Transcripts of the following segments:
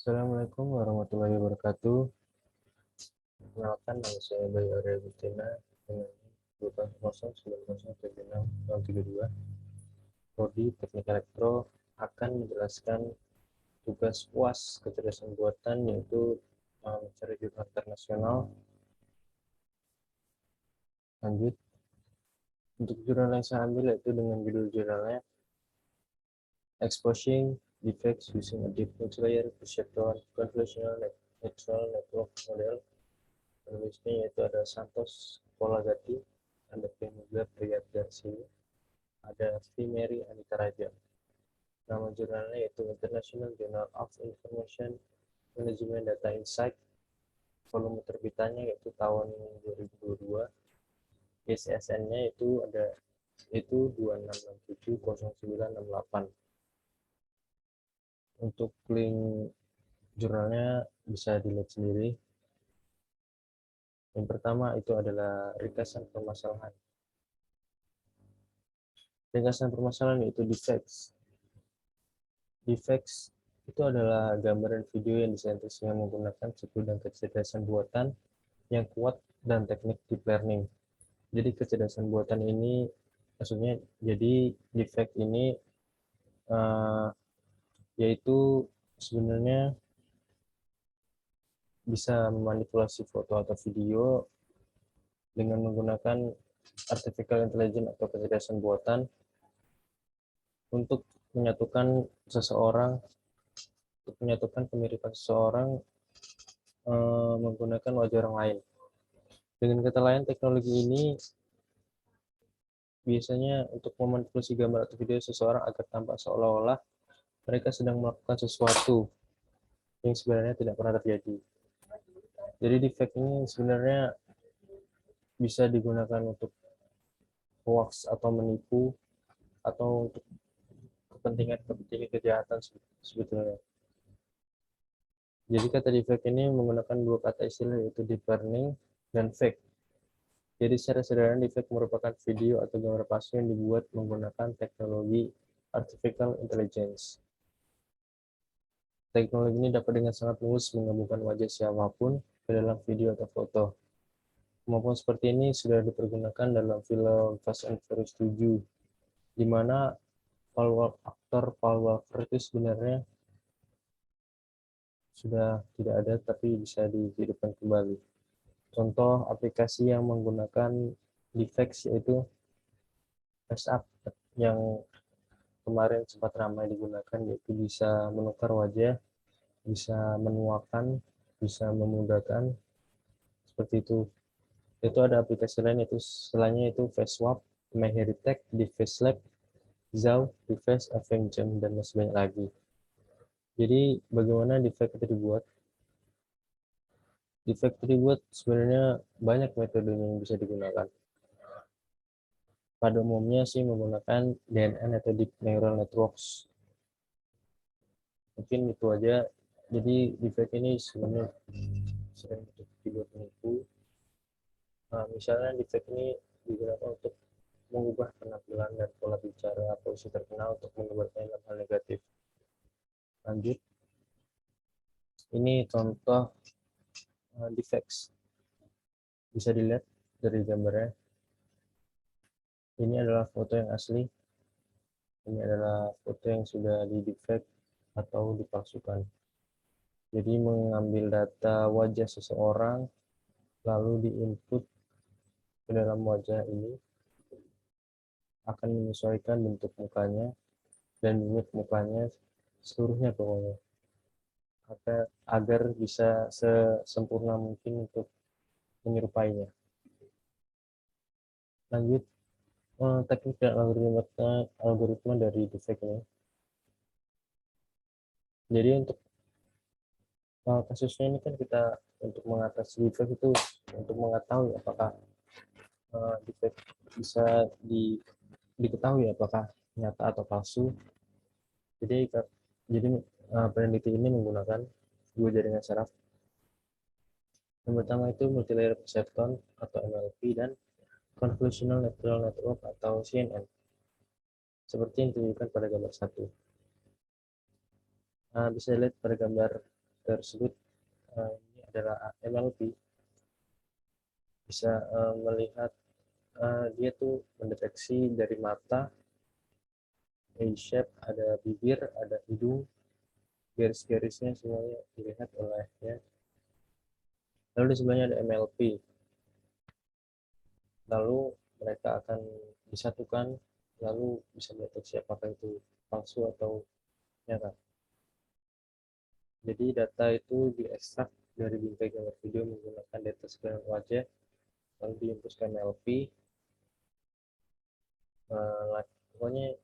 Assalamualaikum warahmatullahi wabarakatuh. Perkenalkan, nama saya Bayu Arya Agustina dengan 200907632. Prodi Teknik Elektro akan menjelaskan tugas UAS kecerdasan buatan, yaitu mencari jurnal internasional. Lanjut, untuk jurnal yang saya ambil yaitu dengan judul jurnalnya Exposing Defects Using a Deep Multilayer Perceptron Convolutional Neural Network Model. Penulisnya yaitu ada Santos Polagati, ada Pemugla Priyadarsi, ada Mary Anita Raja. Nama jurnalnya yaitu International Journal of Information Management Data Insight. Volume terbitannya yaitu tahun 2022. ISSN-nya itu ada 26670968. Untuk link jurnalnya bisa dilihat sendiri. Yang pertama itu adalah ringkasan permasalahan. Ringkasan permasalahan yaitu defects. Defects itu adalah gambar dan video yang disintesis menggunakan suku dan kecerdasan buatan yang kuat dan teknik deep learning. Jadi kecerdasan buatan ini maksudnya, jadi defect ini yaitu sebenarnya bisa memanipulasi foto atau video dengan menggunakan artificial intelligence atau kecerdasan buatan untuk menyatukan kemiripan seseorang menggunakan wajah orang lain. Dengan kata lain, teknologi ini biasanya untuk memanipulasi gambar atau video seseorang agar tampak seolah-olah mereka sedang melakukan sesuatu yang sebenarnya tidak pernah terjadi. Jadi defect ini sebenarnya bisa digunakan untuk hoax atau menipu atau untuk kepentingan kejahatan sebetulnya. Jadi kata defect ini menggunakan dua kata istilah, yaitu deep learning dan fake. Jadi secara sederhana, defect merupakan video atau gambar palsu yang dibuat menggunakan teknologi artificial intelligence. Teknologi ini dapat dengan sangat mulus menggabungkan wajah siapapun ke dalam video atau foto. Kemampuan seperti ini sudah dipergunakan dalam film Fast and Furious 7, di mana aktor Paul Walker itu sebenarnya sudah tidak ada tapi bisa dihidupkan kembali. Contoh aplikasi yang menggunakan defects yaitu FaceApp yang kemarin sempat ramai digunakan, yaitu bisa menukar wajah, bisa menuakan, bisa memudahkan, seperti itu. Itu ada aplikasi lain yaitu selainnya itu FaceSwap, MyHeritage, DeFaceLab, Zao, DeFace, Avengem, dan masih banyak lagi. Jadi bagaimana defect itu dibuat? Defect itu dibuat sebenarnya banyak metode yang bisa digunakan. Pada umumnya sih menggunakan DNN atau Deep Neural Networks. Mungkin itu aja. Jadi defect ini sebenarnya sering dibuat menipu. Misalnya defect ini digunakan untuk mengubah penampilan dan pola bicara polisi terkenal untuk menyebarkan hal negatif. Lanjut, ini contoh defects. Bisa dilihat dari gambarnya. Ini adalah foto yang asli. Ini adalah foto yang sudah di defect atau dipalsukan. Jadi mengambil data wajah seseorang lalu diinput ke dalam wajah ini, akan menyesuaikan bentuk mukanya dan mimik mukanya seluruhnya pokoknya, agar bisa sesempurna mungkin untuk menyerupainya. Lanjut, teknik dan algoritma dari defect ini. Jadi untuk kasusnya ini kan kita untuk mengatasi defect itu untuk mengetahui apakah defect bisa diketahui apakah nyata atau palsu. Jadi peneliti ini menggunakan dua jaringan saraf. Yang pertama itu multilayer perceptron atau MLP dan convolutional neural network atau CNN, seperti yang ditunjukkan pada gambar 1. Bisa dilihat pada gambar tersebut ini adalah MLP, bisa melihat dia tuh mendeteksi dari mata, eye shape, ada bibir, ada hidung, garis-garisnya semuanya dilihat olehnya. Lalu di sebelahnya ada MLP. Lalu mereka akan disatukan, lalu bisa mendeteksi apakah itu palsu atau nyata. Jadi data itu diekstrak dari bingkai gambar video menggunakan data scanner wajah, lalu diinput ke MLP. Pokoknya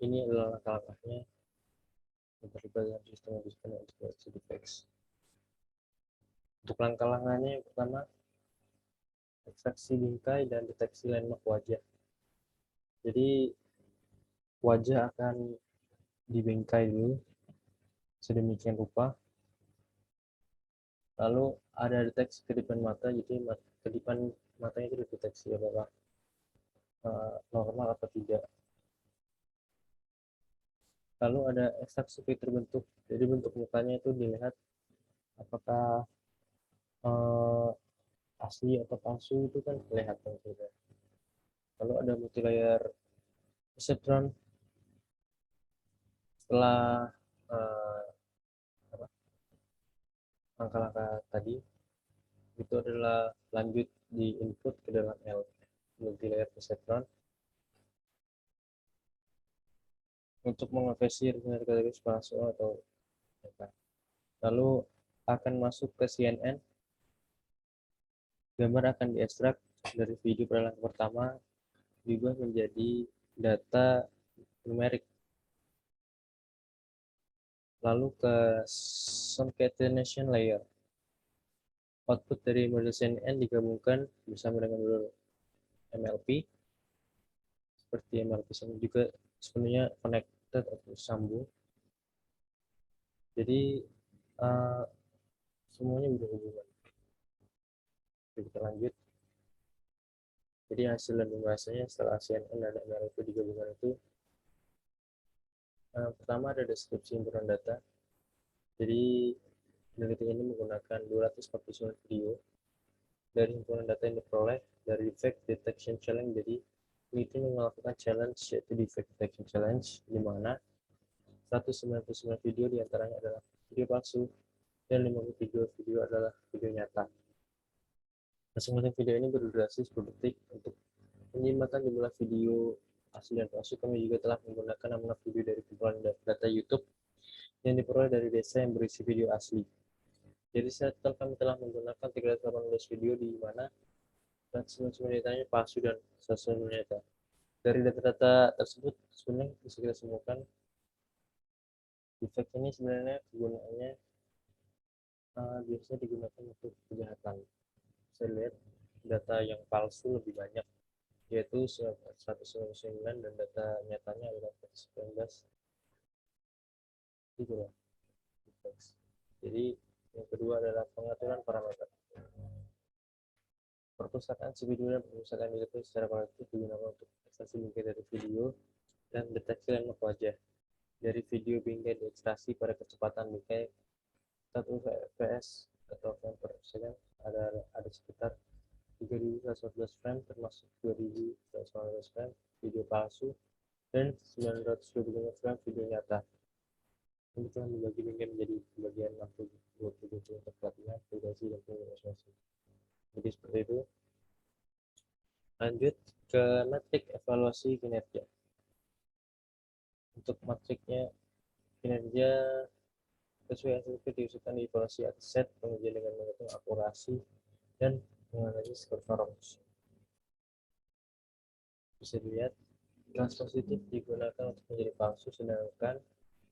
ini adalah langkah-langkahnya yang terlibat dalam sistem menghabiskan integrasi defects. Untuk langkah-langkahnya yang pertama, ekstraksi bingkai dan deteksi landmark wajah. Jadi wajah akan dibingkai dulu sedemikian rupa, lalu ada deteksi kedipan mata, jadi kedipan matanya itu dideteksi apakah normal atau tidak. Lalu ada ekstraksi fitur bentuk, jadi bentuk mukanya itu dilihat apakah asli atau palsu, itu kan kelihatan sudah. Lalu ada multilayer perceptron. Setelah langkah-langkah tadi, itu adalah lanjut di input ke dalam multilayer perceptron untuk mengonversi dengan kategori palsu atau nyata. Lalu akan masuk ke CNN, gambar akan diekstrak dari video pada langkah pertama diubah menjadi data numerik. Lalu ke concatenation layer, output dari model CNN digabungkan bersama dengan model MLP, seperti MLP sama juga sepenuhnya connected atau sambung. Jadi semuanya berhubungan. Kita lanjut. Jadi hasil dan pembahasannya setelah CNN dan MLP digabungkan itu, pertama ada deskripsi himpunan data. Jadi peneliti ini menggunakan 249 video dari himpunan data yang diperoleh dari defect detection challenge. Jadi peneliti melakukan challenge yaitu defect detection challenge, di mana 199 video diantaranya adalah video palsu dan 53 video adalah video nyata. Masing-masing video ini berdurasi 10 detik. Untuk menyimpulkan jumlah video asli dan palsu, kami juga telah menggunakan 6 video dari kumpulan data YouTube yang diperoleh dari desa yang berisi video asli. Jadi setelah kami telah menggunakan 318 video di mana 99 ditanya palsu dan 100 nyata. Dari data-data tersebut sebenarnya bisa kita temukan defect ini sebenarnya kegunaannya biasanya digunakan untuk kejahatan. Saya lihat data yang palsu lebih banyak, yaitu 199, dan data nyatanya adalah 119. Itulah defect. Jadi yang kedua adalah pengaturan parameter. Perpustakaan video dan perpustakaan itu secara kolektif digunakan untuk ekstraksi bingkai dari video dan deteksi landmark wajah. Dari video bingkai diekstraksi pada kecepatan bingkai 1 fps atau frame per second, ada sekitar 3114 frame, termasuk 2115 frame video palsu dan 925 frame video nyata. Ini telah membagi bingkai menjadi bagian waktu 20 untuk pelatihan, durasi, dan penyesuaian. Jadi seperti itu. Lanjut ke metrik evaluasi kinerja. Untuk metriknya kinerja sesuai hasil diusulkan di evaluasi atas set pengujian dengan menghitung akurasi dan menganalisis performance. Bisa dilihat kelas positif digunakan untuk menjadi palsu, sedangkan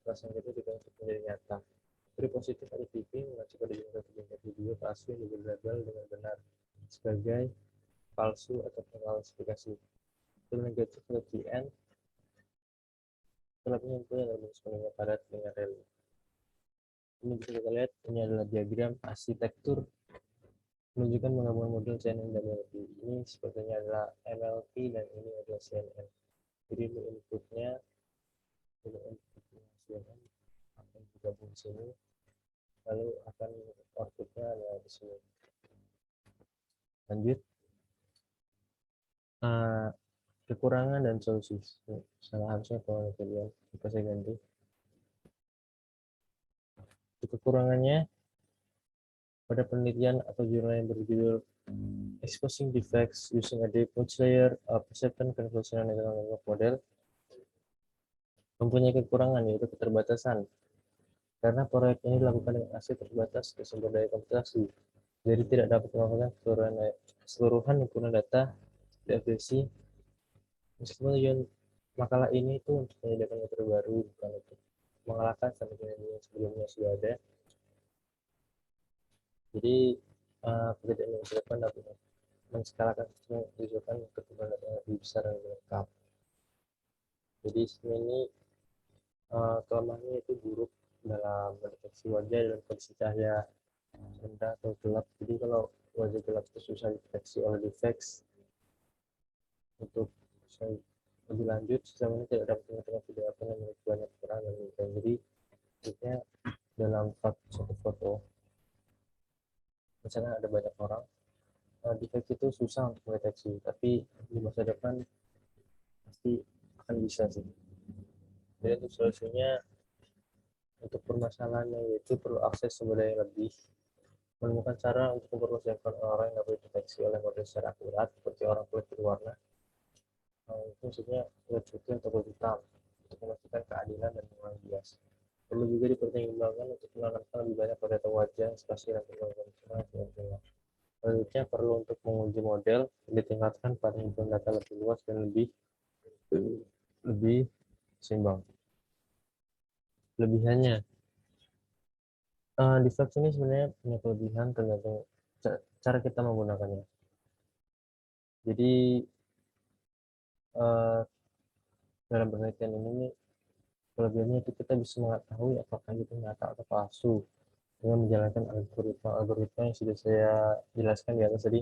kelas negatif digunakan untuk menjadi nyata. Dari positif atau TV mengacu pada jumlah video palsu yang diberi label dengan benar sebagai palsu atau pengklasifikasi. Dari negatif atau TN selebihnya itu yang lebih sepenuhnya padat dengan rel. Ini bisa kita lihat, ini adalah diagram arsitektur menunjukkan menggabungkan model CNN dan MLP. Ini sepertinya adalah MLP dan ini adalah CNN. Jadi ini inputnya CNN akan digabung sini. lalu akan outputnya ada di sini. Lanjut, kekurangan dan solusi. Salah harusnya kalau kalian kita saya ganti. Kekurangannya, pada penelitian atau jurnal yang berjudul Exposing Defects Using a Deep Multilayer Perception Convolutional Neural Network Model mempunyai kekurangan, yaitu keterbatasan. Karena proyek ini dilakukan dengan aset terbatas ke sumber daya komputasi, jadi tidak dapat melakukan keseluruhan himpunan data diagresi. Meskipun tujuan makalah ini itu untuk menyediakan metode baru, bukan untuk mengalahkan standar yang sebelumnya sudah ada. Jadi pekerjaan yang dilakukan dapat menskalakan sistem yang diusulkan ketimbangan data yang lebih besar dan lebih lengkap. Jadi sistem ini kelemahannya itu buruk dalam mendeteksi wajah dalam kondisi cahaya rendah atau gelap. Jadi kalau wajah gelap itu susah dideteksi oleh defects. Untuk lebih lanjut, sistem ini tidak dapat menggunakan video apa yang memiliki banyak kekurangan. Jadi jika dalam satu foto misalnya ada banyak orang, defect itu susah untuk mendeteksi, tapi di masa depan pasti akan bisa sih. Jadi untuk solusinya, untuk permasalahannya yaitu perlu akses sumber daya lebih, menemukan cara untuk memperluas jangkauan orang yang dapat dideteksi oleh model secara akurat seperti orang kulit berwarna, itu maksudnya kulit putih atau kulit hitam, untuk memastikan keadilan dan mengurangi bias. Perlu juga dipertimbangkan untuk menanamkan lebih banyak pada wajah, spasi, dan perkembangan nasional. Selanjutnya perlu untuk menguji model ditingkatkan pada himpunan data lebih luas dan lebih seimbang. Lebihannya, defect ini sebenarnya punya kelebihan tergantung cara kita menggunakannya. Jadi dalam penelitian ini kelebihannya itu kita bisa mengetahui apakah itu nyata atau palsu dengan menjalankan algoritma yang sudah saya jelaskan di atas tadi.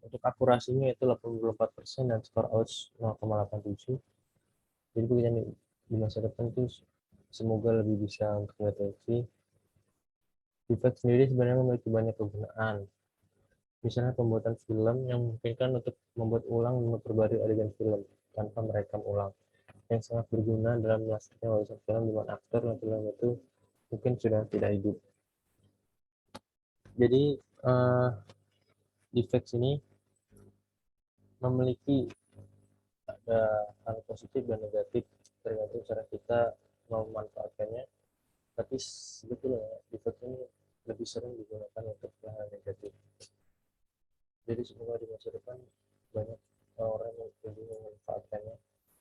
Untuk akurasinya itu 84% dan skor odds 0,87. Jadi begini, di masa depan itu semoga lebih bisa untuk mendeteksi. Defect sendiri sebenarnya memiliki banyak kegunaan. Misalnya pembuatan film yang memungkinkan untuk membuat ulang dan memperbarui adegan film tanpa merekam ulang, yang sangat berguna dalam melestarikan warisan film di mana aktor dan film itu mungkin sudah tidak hidup. Jadi defect ini memiliki ada hal positif dan negatif tergantung cara kita memanfaatkannya. Tapi sebetulnya defect ini lebih sering digunakan untuk hal negatif. Jadi semoga di masa depan banyak orang yang lebih memanfaatkannya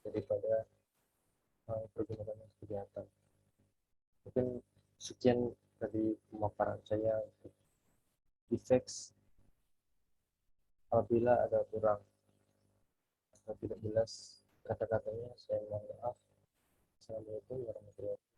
daripada pergunakan kejahatan. Mungkin sekian dari pemaparan saya untuk defects. Apabila ada kurang atau tidak jelas kata-katanya, saya mohon maaf. Assalamualaikum warahmatullahi wabarakatuh.